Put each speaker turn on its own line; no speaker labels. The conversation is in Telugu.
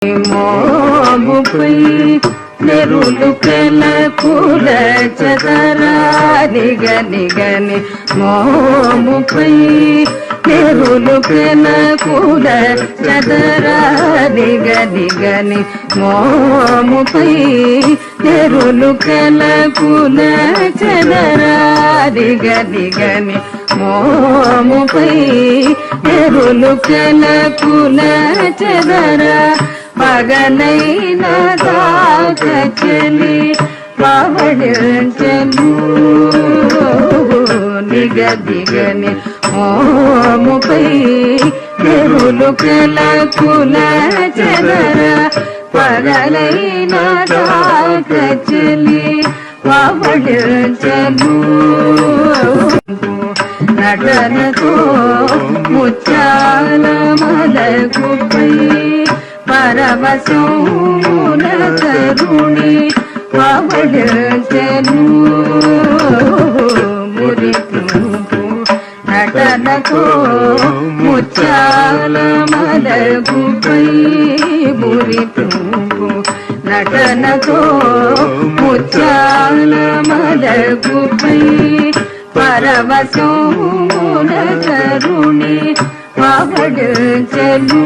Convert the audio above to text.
మోముపై నెరులు పెల పూల చదరా నిగని మోముపై నెరులు పెల పూల చదరా నిగని మోముపై నెరులు పెల పూల చదరా నిగని మోముపై నెరులు పెల పూల చదరా పగలైన దాచలి పవడించను నిగని మోముపై నెరులు పెల పూల చదరా పగలైన దాచలి పవడించను నటనతో ముచ్చాల మలకుపై పరవశమున కరుణి పవడించెను మురిపు నటనతో ముచ్చాల మలకుపై మురిపు నటనతో ముచ్చాల మలకుపై పరవశమున కరుణి పవడించెను